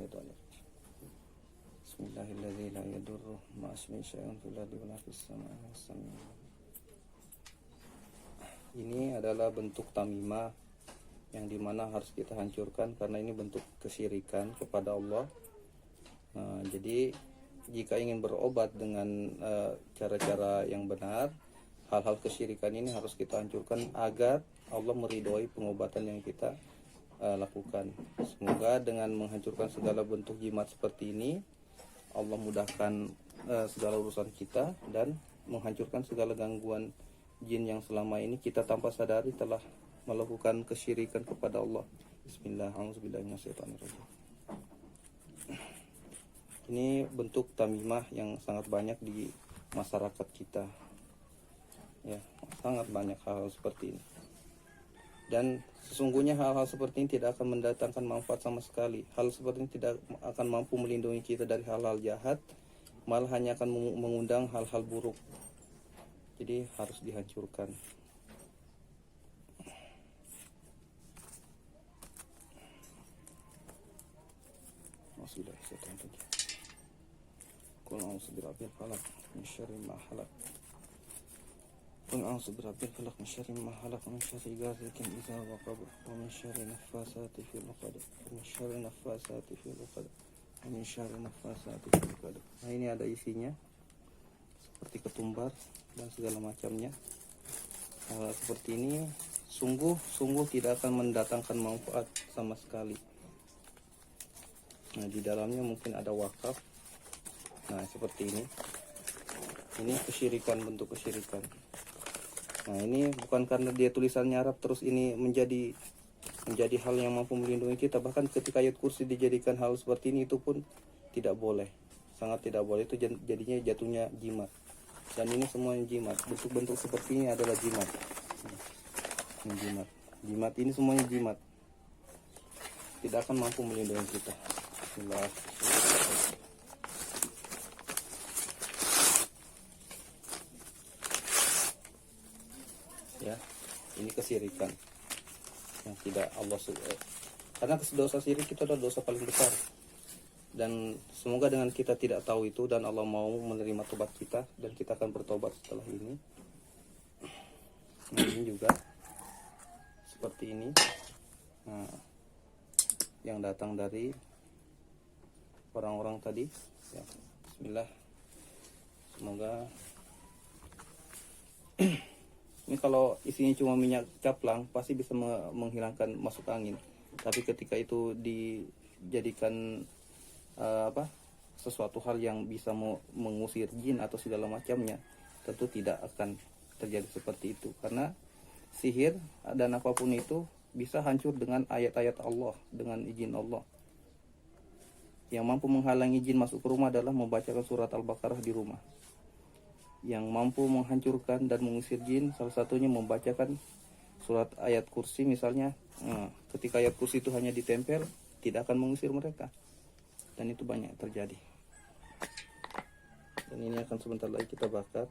minasyaitonir. Bismillahirrahmanirrahim. La yadurru ma'asmi syai'un fil ardi wa la fis samaa'i. Ini adalah bentuk tamimah yang dimana harus kita hancurkan karena ini bentuk kesyirikan kepada Allah. Jadi jika ingin berobat dengan cara-cara yang benar, hal-hal kesyirikan ini harus kita hancurkan agar Allah meridhoi pengobatan yang kita lakukan. Semoga dengan menghancurkan segala bentuk jimat seperti ini, Allah mudahkan segala urusan kita dan menghancurkan segala gangguan jin yang selama ini kita tanpa sadari telah melakukan kesyirikan kepada Allah. Bismillahirrahmanirrahim. Ini bentuk tamimah yang sangat banyak di masyarakat kita. Ya, sangat banyak hal-hal seperti ini. Dan sesungguhnya hal-hal seperti ini tidak akan mendatangkan manfaat sama sekali. Hal seperti ini tidak akan mampu melindungi kita dari hal-hal jahat, malah hanya akan mengundang hal-hal buruk. Jadi harus dihancurkan. Qul a'udzu birabbil falaq min syarri ma khalaq. Qul a'udzu birabbil falaq min syarri ma khalaq wa min syarri ghasiqin idza waqab wa min syarri naffasati fil 'uqad wa min syarri naffasati fil 'uqad wa min syarri naffasati fil 'uqad. Nah, ini ada isinya seperti ketumbar dan segala macamnya. Hal seperti ini sungguh tidak akan mendatangkan manfaat sama sekali. Nah, di dalamnya mungkin ada wakaf. Nah, seperti ini. Ini kesyirikan, bentuk kesyirikan. Nah, ini bukan karena dia tulisannya Arab terus ini menjadi hal yang mampu melindungi kita. Bahkan ketika ayat kursi dijadikan hal seperti ini, itu pun tidak boleh. Sangat tidak boleh. Itu jadinya jatuhnya jimat. Dan ini semuanya jimat. Bentuk-bentuk seperti ini adalah jimat. Ini jimat. Jimat ini semuanya jimat. Tidak akan mampu melindungi kita. Bismillah. Ya, ini kesyirikan yang tidak Allah karena dosa syirik itu adalah dosa paling besar. Dan semoga dengan kita tidak tahu itu dan Allah mau menerima tobat kita dan kita akan bertobat setelah ini. Nah, ini juga seperti ini. Nah, yang datang dari orang-orang tadi. Ya, bismillah. Semoga ini kalau isinya cuma minyak caplang pasti bisa menghilangkan masuk angin. Tapi ketika itu dijadikan sesuatu hal yang bisa mengusir jin atau segala macamnya, tentu tidak akan terjadi seperti itu. Karena sihir dan apapun itu bisa hancur dengan ayat-ayat Allah, dengan izin Allah. Yang mampu menghalangi jin masuk ke rumah adalah membacakan surat Al-Baqarah di rumah. Yang mampu menghancurkan dan mengusir jin salah satunya membacakan surat ayat kursi misalnya. Ketika ayat kursi itu hanya ditempel, tidak akan mengusir mereka. Dan itu banyak terjadi. Dan ini akan sebentar lagi kita bakar.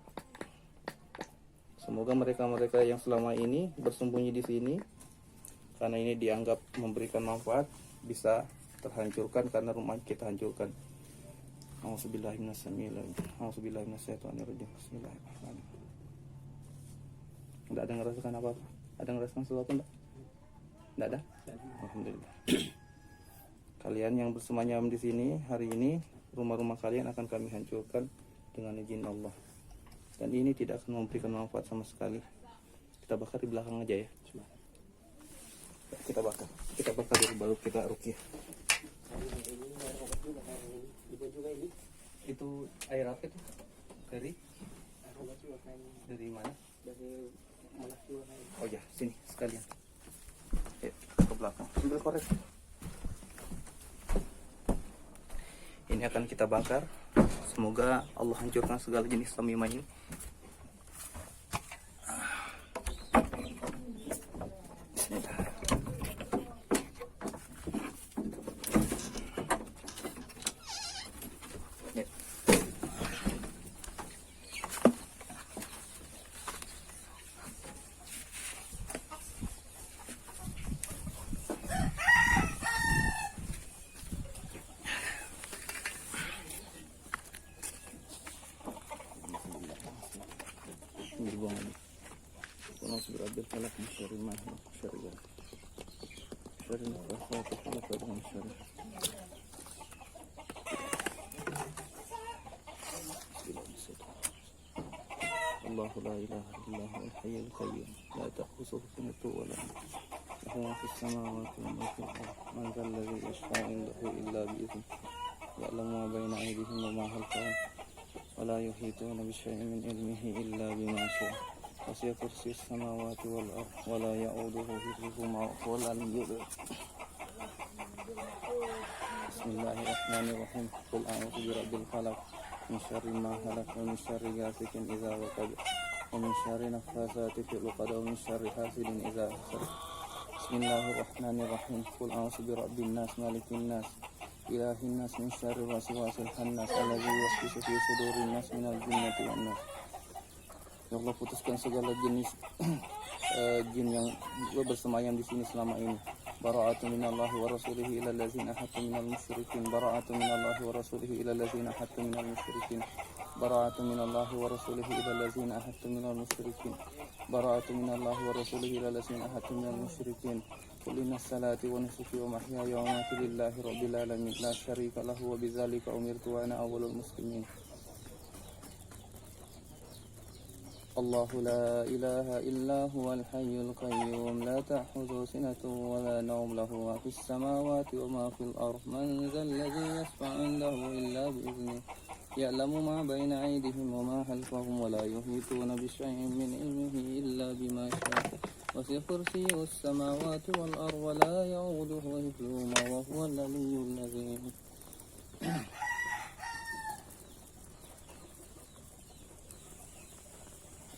Semoga mereka-mereka yang selama ini bersembunyi di sini karena ini dianggap memberikan manfaat bisa terhancurkan karena rumah kita hancurkan. Bismillahirrahmanirrahim. Enggak ada ngerasakan apa-apa? Ada ngerasakan sesuatu enggak? Enggak ada? Alhamdulillah. Kalian yang bersemayam di sini hari ini, rumah-rumah kalian akan kami hancurkan dengan izin Allah. Dan ini tidak akan memberikan manfaat sama sekali. Kita bakar di belakang aja ya. Kita bakar dulu baru kita ruqyah. Itu air apa itu? Dari mana? Dari oh ya, sini sekalian. Ke belakang. Ambil korek. Ini akan kita bakar. Semoga Allah hancurkan segala jenis tamimah ini. من شر ما خلق شر شر النفاثات في العقد من شر الله لا إله إلا هو الحي القيوم لا تأخذه سنة ولا نوم له ما في السماوات وما في الأرض من ذا الذي يشفع عنده إلا بإذنه يعلم ما بين أيديهم وما خلفهم ولا يحيطون بشيء من علمه إلا بما شاء وسع كرسي السماوات والأرض ولا يؤوده حفظهما وهو العلي العظيم بسم الله الرحمن الرحيم قل أعوذ برب الفلق من شر ما خلق ومن شر غاسق إذا وقب ومن شر نفاثات في العقد ومن شر حاسد إذا حسد بسم الله الرحمن الرحيم قل أعوذ برب الناس مالك الناس إله الناس من شر الوسواس الخناس الذي يوسوس في صدور الناس من الجنة والناس. Ya Allah, putuskan segala jenis jin yang bersemayam di sini selama ini. Bara'atu minallahi wa rasulihi ila allazina hatta minal musyrikin. Bara'atu minallahi wa rasulihi ila allazina hatta minal musyrikin. Bara'atu minallahi wa rasulihi ila allazina hatta minal musyrikin. Bara'atu minallahi wa rasulihi ila allazina hatta minal musyrikin. Qul inna salati wa nusuki wa mahyaya wa mamati lillahi rabbil alamin la syarika lahu wa bidzalika umirtu wa ana awwalul muslimin. الله لا إله إلا هو الحي القيوم لا تأخذه سنة ولا نوم له ما في السماوات وما في الأرض من ذا الذي يشفع عنده إلا بإذنه يعلم ما بين أيديهم وما خلفهم ولا يحيطون بشيء من علمه إلا بما شاء وسع كرسيه السماوات والأرض ولا يؤوده حفظهما وهو العلي العظيم.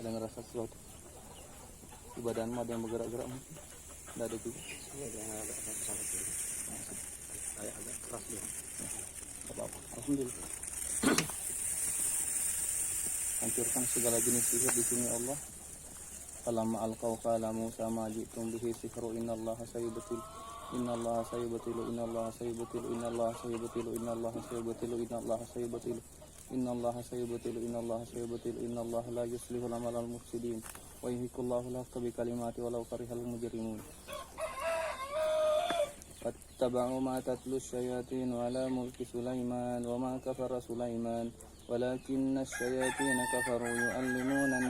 Ada ngerasa sesuatu di badanmu, ada yang bergerak-gerak mungkin? Tidak ada juga? Ada kayak agak keras dia. Apa-apa, alhamdulillah. Hancurkan segala jenis sihir di sini Allah. Falamma alqaw qala Musa ma ji'tum bihi sihru innallaha sayubtil innallaha sayubtilu innallaha sayubtilu innallaha sayubtilu innallaha sayubtilu innallaha sayubtilu innallaha sayubtilu innallaha sayubtilu innallaha la yuslihu amalal mufsidin wa yuhyikullahu al-haqqa bi kalimati walau karihal mujrimun. Wattaba'u ma tatlu syayatin ala mulki Sulaiman wa ma kafara Sulaiman walakinna asyayatina kafaru yu'allimuna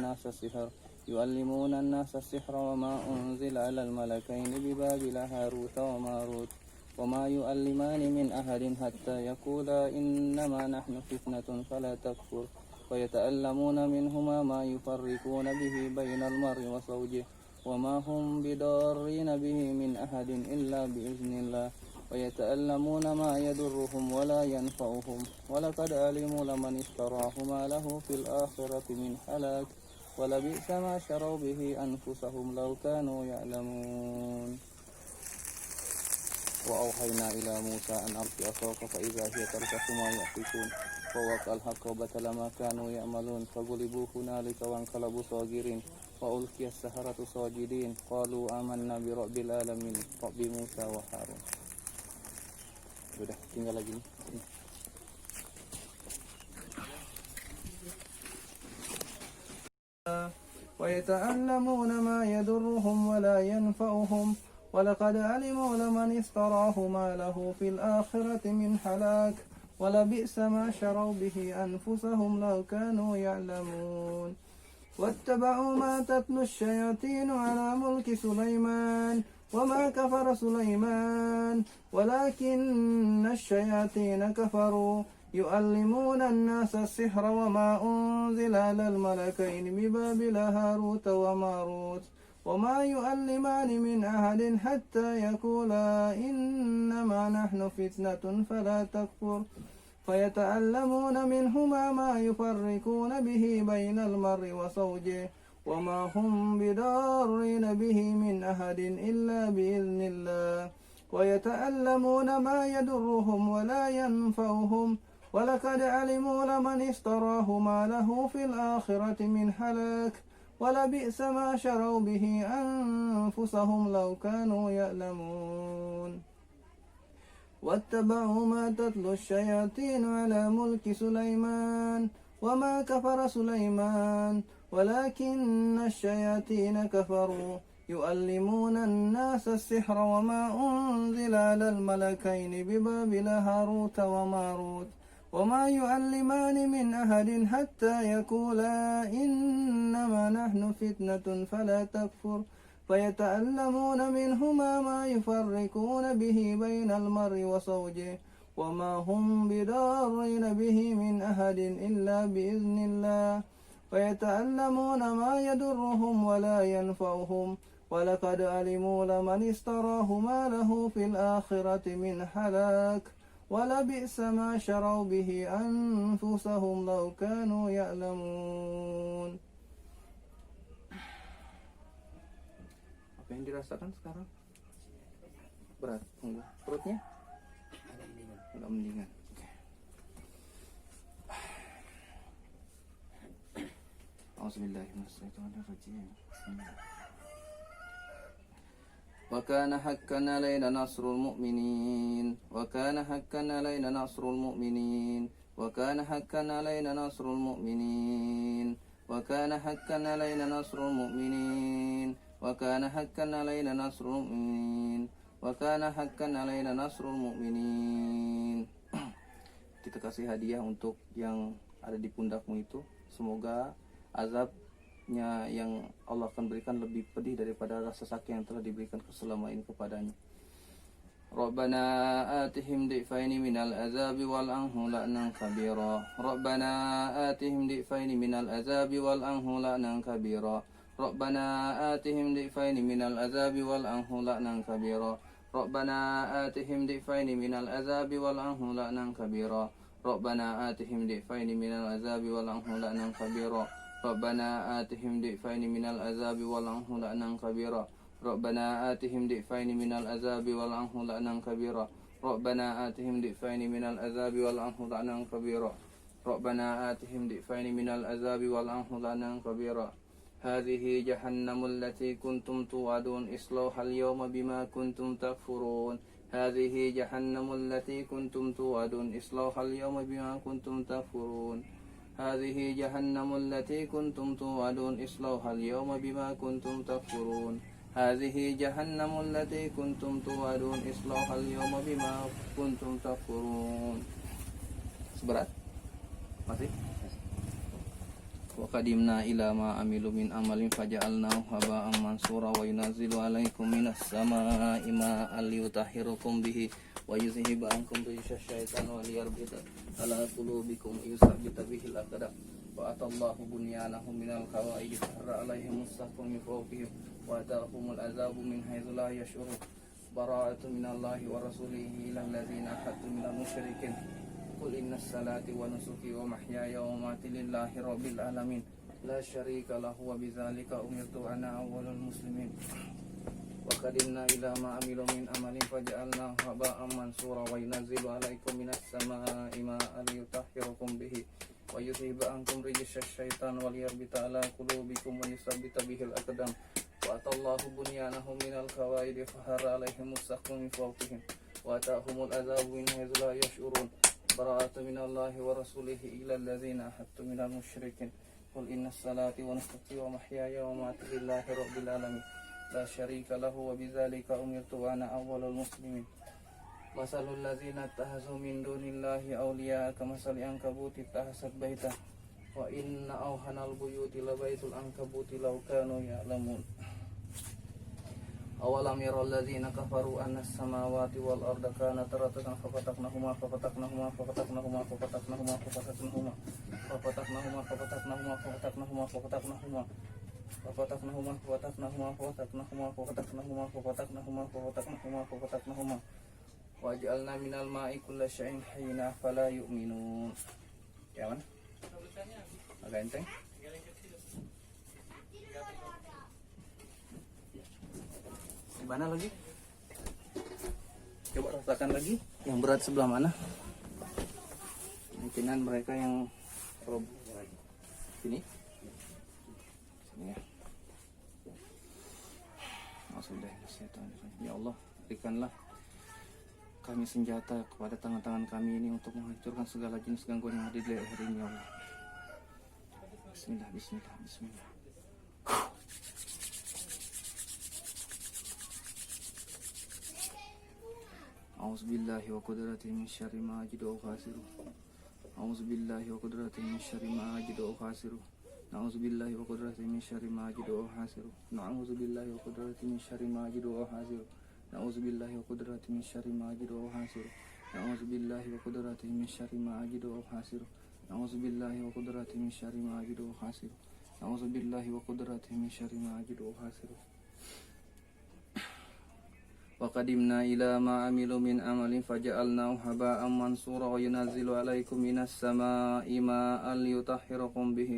an-nasa sihra wa ma unzila 'alal malakaini bi Babila Harut wa Marut وما يؤلمان من أحد حتى يقولا إنما نحن فتنة فلا تكفر ويتألمون منهما ما يفرقون به بين المرء وزوجه وما هم بضارين به من أحد إلا بإذن الله ويتألمون ما يضرهم ولا ينفعهم ولقد علموا لمن اشتراه ما له في الآخرة من خلاق ولبئس ما شروا به أنفسهم لو كانوا يعلمون. وأوحينا إلى موسى أن ألق عصاك فإذا هي تلقف ما يأفكون فوقع الحق وبطل ما كانوا يعملون فغلبوا هنالك وانقلبوا صاغرين وألقي السحرة ساجدين قالوا آمنا برب العالمين رب موسى وهارون. Udah, tinggal lagi nih. ويتعلمون ما يضرهم ولا ينفعهم ولقد علموا لمن اشتراه ما له في الآخرة من خلاق ولبئس ما شروا به أنفسهم لو كانوا يعلمون. واتبعوا ما تتلو الشياطين على ملك سليمان وما كفر سليمان ولكن الشياطين كفروا يعلمون الناس السحر وما أنزل على الملكين ببابل هاروت وماروت وما يعلمان من أحد حتى يقولا إنما نحن فتنة فلا تكفر فيتعلمون منهما ما يفرقون به بين المرء وزوجه وما هم بضارين به من أحد إلا بإذن الله ويتعلمون ما يضرهم ولا ينفعهم ولقد علموا لمن اشتراه ما له في الآخرة من خلاق ولبئس ما شروا به أنفسهم لو كانوا يعلمون. واتبعوا ما تتلو الشياطين على ملك سليمان وما كفر سليمان ولكن الشياطين كفروا يعلمون الناس السحر وما أنزل على الملكين ببابل هاروت وماروت وما يعلمان من أحد حتى يقولا إنما نحن فتنة فلا تكفر فيتعلمون منهما ما يفرقون به بين المرء وزوجه وما هم بضارين به من أحد إلا بإذن الله فيتعلمون ما يضرهم ولا ينفعهم ولقد علموا لمن اشتراه ما له في الآخرة من خلاق ولبئس ما شروا به أنفسهم لو كانوا يعلمون. Apa yang dirasakan sekarang? Berat, enggak? Perutnya? Agak mendingan. Auzubillahiminasyaitonirrajim. Wa kana haqqan 'alaina nasrul mu'minin wa kana haqqan 'alaina nasrul mu'minin wa kana haqqan 'alaina nasrul mu'minin wa kana haqqan 'alaina nasrul mu'minin wa kana haqqan 'alaina nasrul mu'minin wa kana haqqan 'alaina nasrul mu'minin. Kita kasih hadiah untuk yang ada di pundakmu itu. Semoga azabnya yang Allah akan berikan lebih pedih daripada rasa sakit yang telah diberikan selama ini kepadanya. Rabbana atihim di'faini minal azabi wal anhu la'nan kabira. Rabbana atihim di'faini minal azabi wal anhu la'nan kabira. Rabbana atihim di'faini minal azabi wal anhu la'nan kabira. Rabbana atihim di'faini minal azabi wal anhu la'nan kabira. Rabbana atihim di'faini minal azabi wal anhu la'nan kabira. Rabbana atihim di'faini minal azabi wal anhu la'nan kabira. Rabbana atihim di'faini minal azabi wal anhu la'nan kabira. Rabbana atihim di'faini minal azabi wal anhu la'nan kabira. Rabbana atihim di'faini minal azabi wal anhu la'nan kabira. Hadhihi jahannamul lati kuntum tu'adun islauhal yawma bima kuntum takfurun. Hadhihi jahannamul lati kuntum tu'adun islauhal yawma bima kuntum takfurun. Hadhihi jahannamul lati kuntum tu'adun islauhal yawma bima kuntum takfurun. Hadhihi jahannamul lati kuntum tu'adun islauhal yawma bima kuntum takfurun. Seberat? Masih? Wa qadimna ila ma amilu min amalin faja'alnahu haba'an mansura wa yunazzilu 'alaikum minas samaa'i ma'an liyutahhirukum bihi wa yuzhiba ankum rijsa syaitan wa liyarbita ala qulubikum yusabbita bihil aqdam wa atallahu bunyanahum minal qawaidi farra 'alaihim mustaqim min fawqihim wa atahumul azabu min haitsu la yash'urun bara'atu minallahi wa rasulihi ilal ladzina ahadtu minal musyrikin. Qul innas salati wa nusuki wa mahyaya wa mamati lillahi rabbil alamin la syarika lahu wa bidzalika umirtu ana awwalul muslimin. Wa qadimna ila ma amilu min amalin faja'alnahu haba'an mansura wa yunazzilu 'alaikum minas samaa'i ma'an liyutahhirukum bihi wa yuzhiba ankum rijsa syaitan wa liyarbita 'ala qulubikum wa yusabbita bihil aqdam wa atallahu bunyanahum minal qawaidi faharra 'alaihim mustaqim min fawqihim wa atahumul azabu min haitsu la yash'urun. Bara'atu minallahi wa rasulihi ila alladzina ahadtu minal musyrikin. Qul innas salati wa nusuki wa mahyaya wa mamati lillahi rabbil alamin la syarika lahu wa bidzalika umirtu wa ana awwalul muslimin. Masalul ladzina ittakhadhu min dunillahi awliya kamasali ankabuti ittakhadhat baita wa inna awhanal buyuti labaitul ankabuti law kanu ya'lamun. Awalam yaral ladzina kafaru annas samawati wal arda kanat ratqan fafataqnahuma fafataqnahuma fafataqnahuma fafataqnahuma fafataqnahuma fafataqnahuma fafataqnahuma fafataqnahuma fafataqnahuma fafataqnahuma fafataqnahuma fafataqnahuma fafataqnahuma fafataqnahuma fafataqnahuma fafataqnahuma waj'alna minal ma'i kulla syai'in hayyin fala yu'minun. Ya mana? Agak enteng. Mana lagi? Coba rasakan lagi. Yang berat sebelah mana? Mungkinan mereka yang sini. Sini ya. Ya Allah, berikanlah kami senjata kepada tangan-tangan kami ini untuk menghancurkan segala jenis gangguan yang ada di leher ini, ya Allah. Bismillah, bismillah, bismillah. A'udzubillahi wa qudratihi min syarri ma ajidu wa khasiru. A'udzubillahi wa qudratihi min syarri ma ajidu wa khasiru. Na'udzubillahi wa qudratihi min syarri ma ajidu wa khasiru. Na'udzubillahi wa qudratihi min syarri ma ajidu wa khasiru. Na'udzubillahi wa qudratihi min syarri ma ajidu wa khasiru. Na'udzubillahi wa qudratihi min syarri ma ajidu wa khasiru. Na'udzubillahi wa qudratihi min syarri ma ajidu wa khasiru. Na'udzubillahi wa qudratihi min syarri ma ajidu wa khasiru. وقدمنا إلى ما عملوا من عمل فجعلناه هباء منصورا وينزل عليكم من السماء ماء ليطهركم به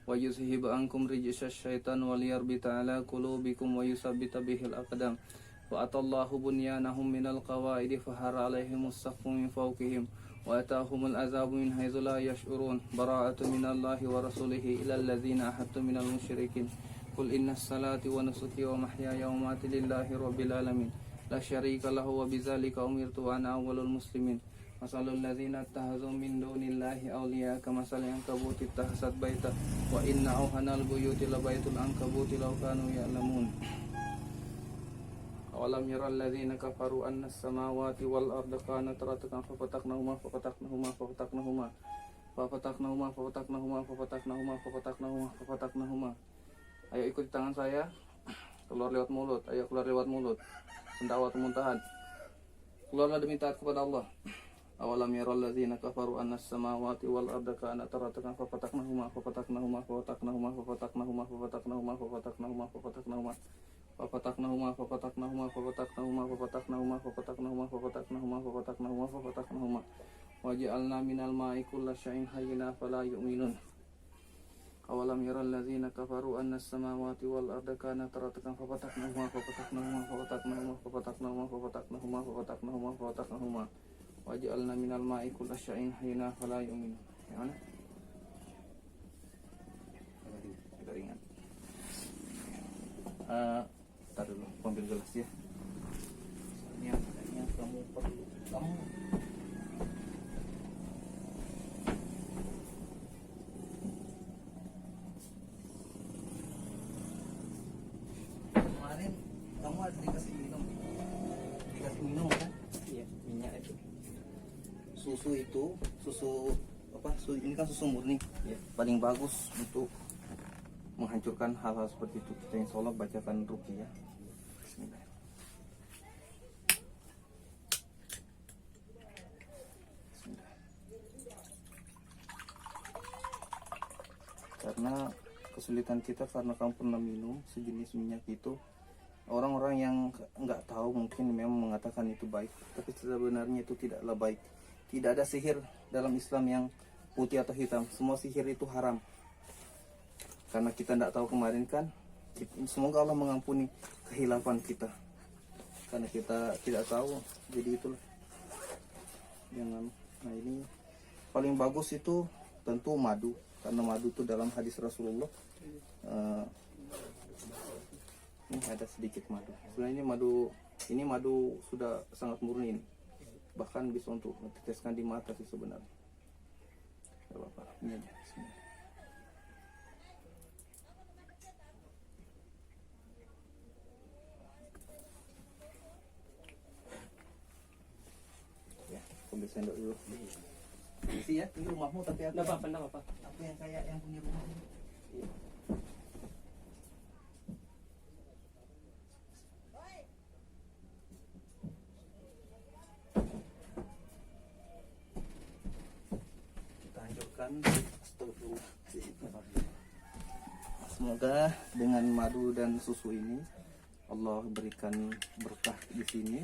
ويذهب عنكم رجس الشيطان وليربط على قلوبكم ويثبت به الأقدام وأتى الله بنيانهم من القواعد فهر عليهم السقف من فوقهم وأتاهم العذاب من حيث لا يشعرون براءة من الله ورسوله إلى الذين أحدتم من المشركين قل إن الصلاة ونسكي ومحياي ومماتي لله رب العالمين لا شريك له وبذلك أمرت وأنا أول المسلمين مثل الذين اتخذوا من دون الله أولياء كمثل العنكبوت اتخذت بيتا وإن أوهن البيوت لبيت العنكبوت لو كانوا يعلمون أولم يرى الذين كفروا أن السماوات والأرض كانت رتقا ففتقناهما ففتقناهما ففتقناهما ففتقناهما ففتقناهما ففتقناهما ففتقناهما ففتقناهما. Ayo ikuti tangan saya, keluar lewat mulut. Ayo keluar lewat mulut. Sendawa muntahan. Keluarlah demi taat kepada Allah. Awalam yaral ladzina kafaru annas samawati wal arda kanat ratqan fafataknahuma fafataknahuma fafataknahuma fafataknahuma fafataknahuma fafataknahuma fafataknahuma fafataknahuma fafataknahuma fafataknahuma fafataknahuma fafataknahuma fafataknahuma fafataknahuma fafataknahuma waja'alna minal ma'i kulla syai'in hayyina fala yu'minun. Awalam yaral ladzina kafaru annas samawati wal arda kanat ratqan fafataknahuma fafataknahuma fafataknahuma fafataknahuma fafataknahuma fafataknahuma fafataknahuma waja'alna minal ma'i kulla syai'in hayyina fala yu'minun. Yang mana? Agak ringan. Tar dulu, ambil gelas ya. Ini yang kamu perlu. Kemarin kamu ada dikasih minum kan? Iya, minyak itu. Susu itu, ini kan susu murni. Ya. Paling bagus untuk menghancurkan hal-hal seperti itu. Kita insya Allah bacakan ruqyah. Bismillah. Bismillah. Karena kesulitan kita karena kamu pernah minum sejenis minyak itu, orang-orang yang nggak tahu mungkin memang mengatakan itu baik, tapi sebenarnya itu tidaklah baik. Tidak ada sihir dalam Islam yang putih atau hitam. Semua sihir itu haram. Karena kita tidak tahu kemarin kan. Semoga Allah mengampuni kehilafan kita. Karena kita tidak tahu. Jadi itulah. Jangan. Nah ini paling bagus itu tentu madu. Karena madu itu dalam hadis Rasulullah. Ini ada sedikit madu. Sebenarnya ini madu sudah sangat murni ini. Bahkan bisa untuk diteteskan di mata sih sebenarnya. Gak apa-apa, ini aja. Bismillah. Ya, ambil sendok dulu. Isi ya, ini rumahmu tapi aku. Enggak apa-apa. Aku yang kayak yang punya rumah ini. Iya. Semoga dengan madu dan susu ini Allah berikan berkah di sini,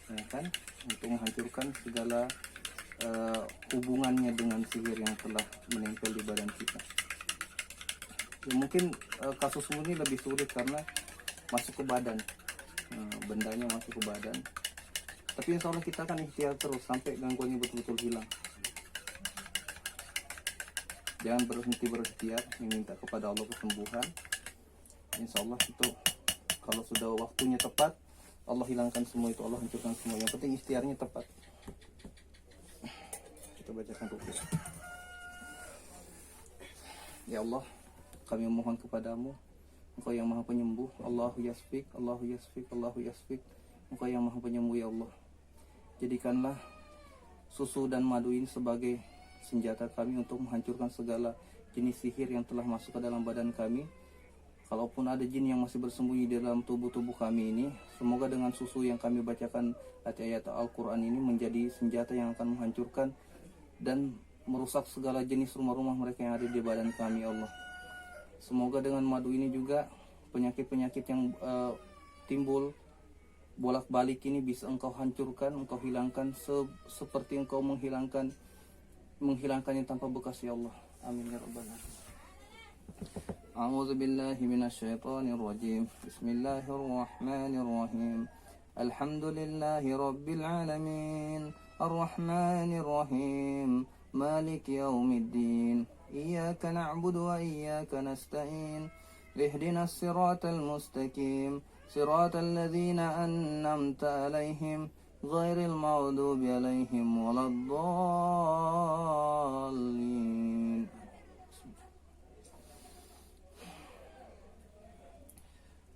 ya kan, untuk menghancurkan segala hubungannya dengan sihir yang telah menempel di badan kita. Ya, mungkin kasus ini lebih sulit karena masuk ke badan, bendanya masuk ke badan. Tapi insya Allah kita akan ikhtiar terus sampai gangguannya betul-betul hilang. Jangan berhenti berikhtiar, meminta kepada Allah kesembuhan. Insya Allah itu kalau sudah waktunya tepat, Allah hilangkan semua itu, Allah hancurkan semua. Yang penting ikhtiarnya tepat. Kita bacakan ruqyah. Ya Allah, kami mohon kepadamu, Engkau yang maha penyembuh. Allahu yasfik, Allahu yasfik, Allahu yasfik. Engkau yang maha penyembuh ya Allah. jadikanlah susu dan madu ini sebagai senjata kami untuk menghancurkan segala jenis sihir yang telah masuk ke dalam badan kami. Kalaupun ada jin yang masih bersembunyi di dalam tubuh-tubuh kami ini, semoga dengan susu yang kami bacakan ayat-ayat Al-Quran ini menjadi senjata yang akan menghancurkan dan merusak segala jenis rumah-rumah mereka yang ada di badan kami, Allah. Semoga dengan madu ini juga penyakit-penyakit yang timbul bolak-balik ini bisa engkau hancurkan, engkau hilangkan seperti engkau menghilangkannya tanpa bekas, ya Allah. Amin ya rabbal alamin. A'udzu billahi minasyaitonir rajim. Bismillahirrahmanirrahim. Alhamdulillahi rabbil alamin. Arrahmanir rahim. Maliki yaumiddin. Iyyaka na'budu wa iyyaka nasta'in. Ihdinas siratal mustaqim. Siratal ladzina an'amta 'alaihim ghairil maghdubi 'alaihim waladdallin.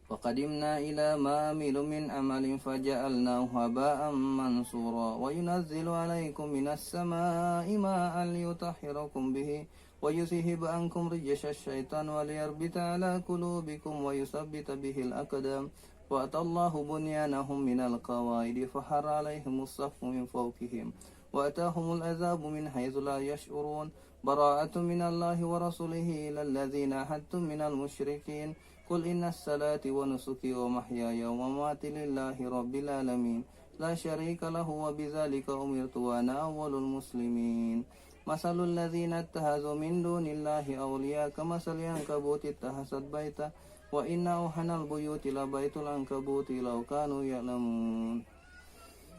فقدمنا إلى ما عملوا من عمل فجعلناه هباء منصورا وينزل عليكم من السماء ماء ليطهركم به ويذهب عنكم رجس الشيطان وليربط على قلوبكم ويثبت به الأقدام وأتى الله بنيانهم من القواعد فحر عليهم السقف من فوقهم وأتاهم العذاب من حيث لا يشعرون براءة من الله ورسوله إلى الذين عاهدتم من المشركين قل إن الصلاة ونسكي ومحياي ومماتي لله رب العالمين لا شريك له وبذلك أمرت وأنا أول المسلمين مثل الذين اتخذوا من دون الله أولياء كمثل العنكبوت اتخذت بيتا وإن أوهن البيوت لبيت العنكبوت لو كانوا يعلمون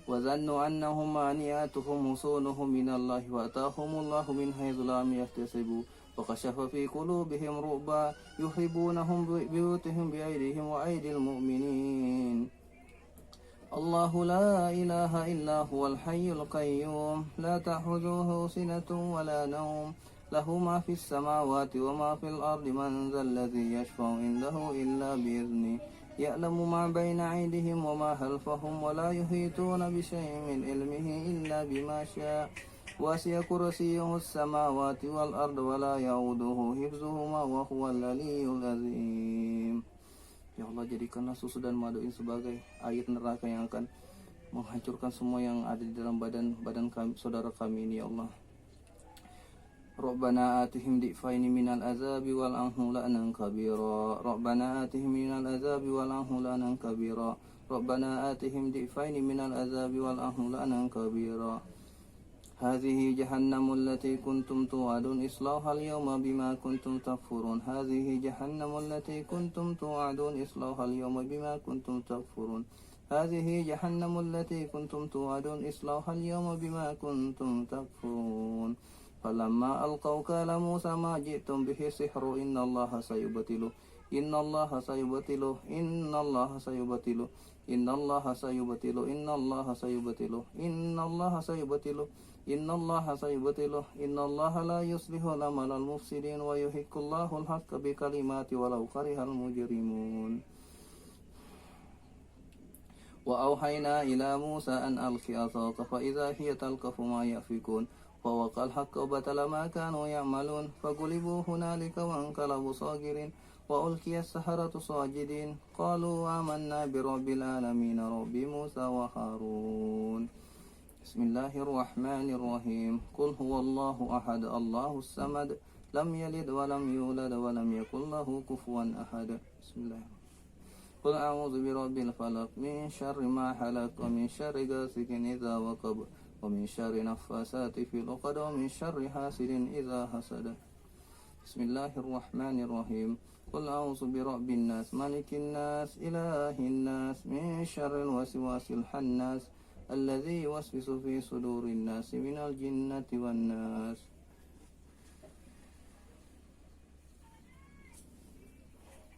وظنوا أنهم مانعتهم حصونهم من الله وأتاهم الله من حيث لم يحتسبوا وكشف في قلوبهم رعبا يخربونهم بيوتهم بأيديهم وأيدي المؤمنين الله لا إله إلا هو الحي القيوم لا تأخذه سنة ولا نوم له ما في السماوات وما في الأرض من ذا الذي يشفع عنده إلا بإذنه يعلم ما بين أيديهم وما خلفهم ولا يحيطون بشيء من علمه إلا بما شاء وسع كرسيه السماوات والأرض ولا يؤوده حفظهما وهو العلي العظيم. Ya Allah, jadikanlah susu dan madu ini sebagai air neraka yang akan menghancurkan semua yang ada di dalam badan kami, saudara kami ini, ya Allah. Rabbana atihim di'faini minal azabi wal anhu la'nan kabira. Rabbana atihim minal azabi wal anhu la'nan kabira. Rabbana atihim di'faini minal azabi wal anhu la'nan kabira. هذه جهنم التي كنتم توعدون اصلوها اليوم بما كنتم تكفرون هذه جهنم التي كنتم توعدون اصلوها اليوم بما كنتم تكفرون هذه جهنم التي كنتم توعدون اصلوها اليوم بما كنتم تكفرون فلما ألقوا قال موسى ما جئتم به سحر إن الله سيبطله إن الله سيبطله إن الله سيبطله إن الله سيبطله إن الله سيبطله إن الله سيبطله إن الله سيبطله إن الله لا يصلح عمل المفسدين ويحق الله الحق بكلمات ولو كره المجرمون وأوحينا إلى موسى أن ألق عصاك فإذا هي تلقف ما يأفكون فوقع الحق وبطل ما كانوا يعملون فغلبوا هنالك وانقلبوا صاغرين وألقي السحرة ساجدين قالوا آمنا برب العالمين رب موسى وهارون بسم الله الرحمن الرحيم قل هو الله أحد الله الصمد لم يلد ولم يولد ولم يكن له كفوا أحد بسم الله قل أعوذ برب الفلق من شر ما خلق ومن شر غاسق إذا وقب ومن شر نفاسات في العقد ومن شر حاسد إذا حسد بسم الله الرحمن الرحيم قل أعوذ برب الناس ملك الناس إله الناس من شر الوسواس الخناس الذي يوسوس في صدور الناس من الجنة والناس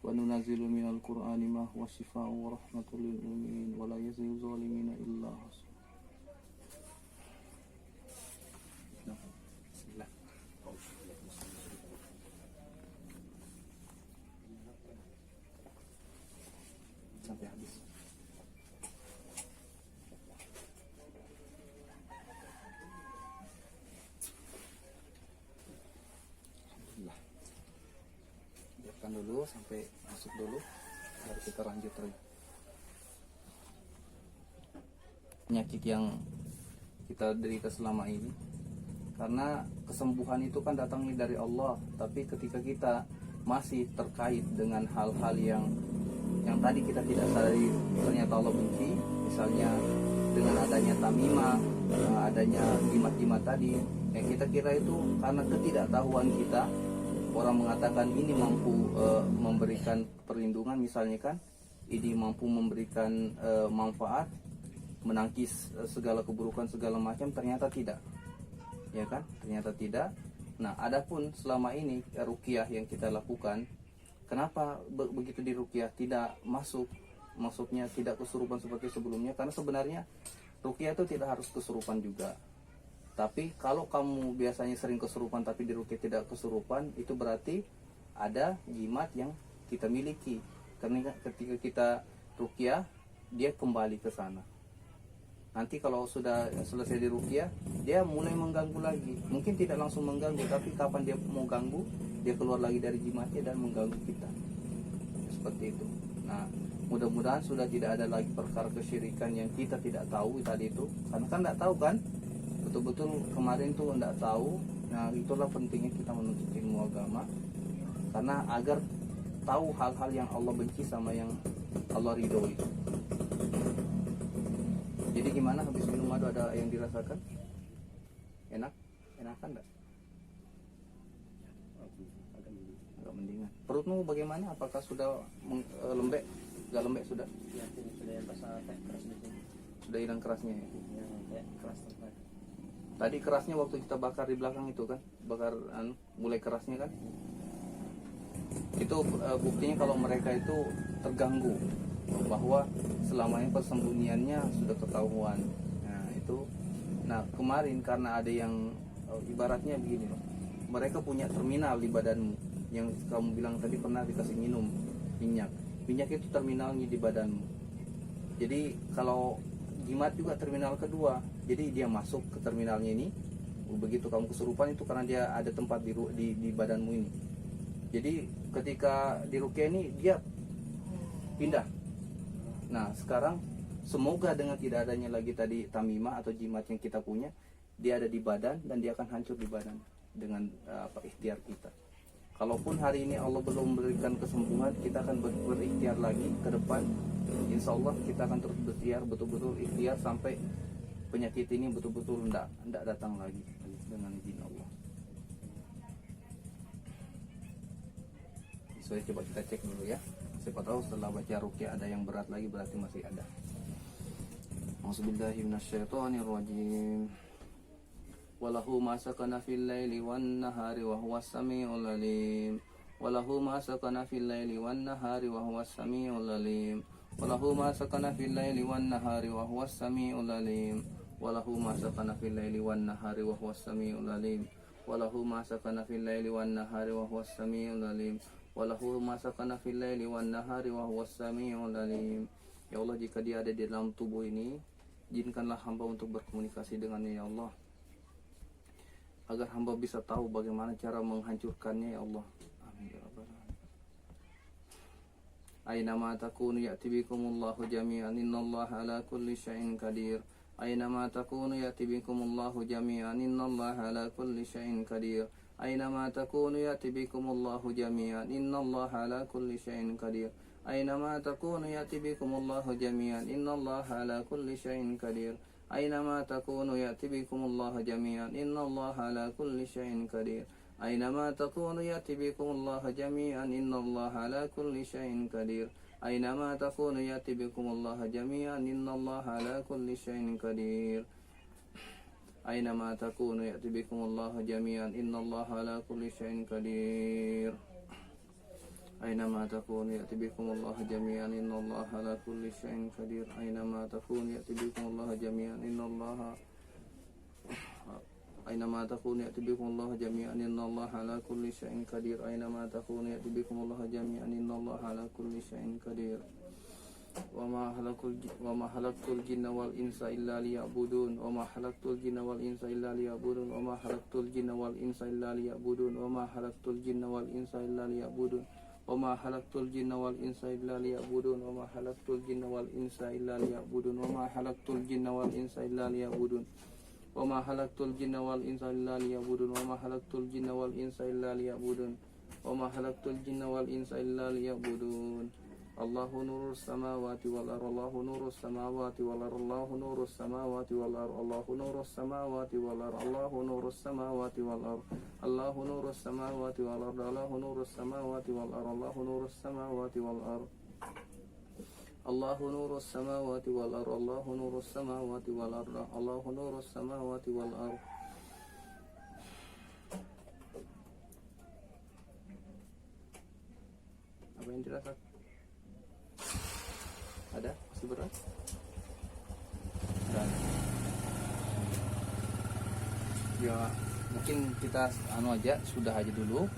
وننزل من القرآن ما هو شفاء ورحمة للمؤمنين ولا يزيد الظالمين إلا حسنا. sampai habis. dulu sampai masuk dulu, baru kita lanjut lagi. Penyakit yang kita derita selama ini, karena kesembuhan itu kan datangnya dari Allah, tapi ketika kita masih terkait dengan hal-hal yang tadi kita tidak sadari ternyata Allah benci, misalnya dengan adanya tamimah, adanya jimat-jimat tadi, yang kita kira itu karena ketidaktahuan kita. Orang mengatakan ini mampu memberikan perlindungan, misalnya kan, ini mampu memberikan manfaat, menangkis segala keburukan segala macam, ternyata tidak, ya kan? Ternyata tidak. Nah, adapun selama ini ruqyah yang kita lakukan, kenapa begitu di ruqyah tidak maksudnya tidak kesurupan seperti sebelumnya? Karena sebenarnya ruqyah itu tidak harus kesurupan juga. Tapi kalau kamu biasanya sering kesurupan tapi di ruqyah tidak kesurupan, itu berarti ada jimat yang kita miliki. Karena ketika kita ruqyah, dia kembali ke sana. Nanti kalau sudah selesai di ruqyah, dia mulai mengganggu lagi. Mungkin tidak langsung mengganggu, tapi kapan dia mau ganggu, dia keluar lagi dari jimatnya dan mengganggu kita. Seperti itu. Nah, mudah-mudahan sudah tidak ada lagi perkara kesyirikan yang kita tidak tahu tadi itu. Karena kan tidak tahu kan, betul-betul kemarin tuh tidak tahu. Nah, itulah pentingnya kita menuntut ilmu agama, karena agar tahu hal-hal yang Allah benci sama yang Allah ridhoi. Jadi gimana habis minum madu, ada yang dirasakan? Enak? Enakan enggak? Agak mendingan. Perutmu bagaimana? Apakah sudah lembek? Gak lembek sudah? Ya, sudah yang rasa kayak keras di sini. Sudah hilang kerasnya ya? Ya, kayak keras tempat. Tadi kerasnya waktu kita bakar di belakang itu kan? Bakar mulai kerasnya kan? Itu buktinya kalau mereka itu terganggu, bahwa selamanya persembunyiannya sudah ketahuan. Nah itu, nah kemarin karena ada yang ibaratnya begini loh, mereka punya terminal di badanmu, yang kamu bilang tadi pernah dikasih minum minyak itu terminalnya di badanmu. Jadi kalau jimat juga terminal kedua, jadi dia masuk ke terminalnya ini. Begitu kamu kesurupan itu karena dia ada tempat di badanmu ini. Jadi ketika di ruqyah ini dia pindah. Nah sekarang semoga dengan tidak adanya lagi tadi tamimah atau jimat yang kita punya, dia ada di badan dan dia akan hancur di badan dengan ikhtiar kita. Kalaupun hari ini Allah belum memberikan kesembuhan, kita akan berikhtiar lagi ke depan. Insya Allah kita akan terus berikhtiar, betul-betul ikhtiar sampai penyakit ini betul-betul tidak datang lagi dengan izin Allah. So, coba kita cek dulu ya. Siapa tahu setelah baca ruqyah ada yang berat lagi, berarti masih ada. A'udzubillahi minasyaitonirrajim. Walahu ma sakana fil laili wan nahari wa huwas samiul alim. Walahu ma sakana fil laili wan nahari wa huwas samiul alim. Walahu ma sakana fil laili wan nahari wa huwas samiul alim. Walahu ma sakana fil laili wan nahari wa huwas samiul alim. Walahu ma sakana fil laili wan nahari wa huwas samiul alim. Walahu ma sakana fil laili wan nahari wa huwas samiul alim. Ya Allah, jika dia ada di dalam tubuh ini, izinkanlah hamba untuk berkomunikasi dengannya ya Allah, agar hamba bisa tahu bagaimana cara menghancurkannya ya Allah. Amin ya rabbal alamin. Aina ma takunu ya'ti bikumullahu jami'an, innallaha ala kulli syai'in qadir. Aina ma takunu ya'ti bikumullahu jami'an, innallaha ala kulli syai'in qadir. Aina ma takunu ya'ti bikumullahu jami'an, innallaha ala kulli syai'in qadir. Aina ma takunu ya'ti bikumullahu jami'an, innallaha ala kulli syai'in qadir. Aynama takunu ya'ti bikumullahu jami'an, innallaha ala kulli syai'in qadir. Aynama takunu ya'ti bikumullahu jami'an, innallaha ala kulli syai'in qadir. Aynama takunu ya'ti bikumullahu jami'an, innallaha ala kulli syai'in qadir. Aynama takunu ya'ti bikumullahu jami'an, innallaha ala kulli syai'in qadir. Aynama takunu ya'ti bikumullahu jami'an, innallaha ala kulli syai'in qadir. Aynama takunu ya'ti bikumullahu jami'an, innallaha Aynama takunu ya'ti bikumullahu jami'an, innallaha ala kulli syai'in qadir. Aynama takunu ya'ti bikumullahu jami'an, innallaha ala kulli syai'in qadir. Wa ma halaqtul jinna wal insa illa liya'budun. Wa ma halaqtul jinna wal insa illa liya'budun. Wa ma halaqtul jinna wal insa illa liya'budun. Wa ma halaqtul jinna wal insa illa liya'budun. وما خلقت الجن والإنس إلا ليعبدون وما خلقت الجن والإنس إلا ليعبدون وما خلقت الجن والإنس إلا ليعبدون وما خلقت الجن والإنس إلا ليعبدون وما خلقت الجن والإنس إلا ليعبدون وما خلقت الجن والإنس إلا ليعبدون الله نور السماوات والأرض الله نور السماوات والأرض الله نور السماوات والأرض الله نور السماوات والأرض الله نور السماوات والأرض الله نور السماوات والأرض الله نور السماوات والأرض الله نور السماوات والأرض الله نور السماوات والأرض الله نور السماوات والأرض الله نور السماوات والأرض. Apa yang dirasakan? Ada? Masih berat? Berat. Ya mungkin kita anu aja, sudah aja dulu.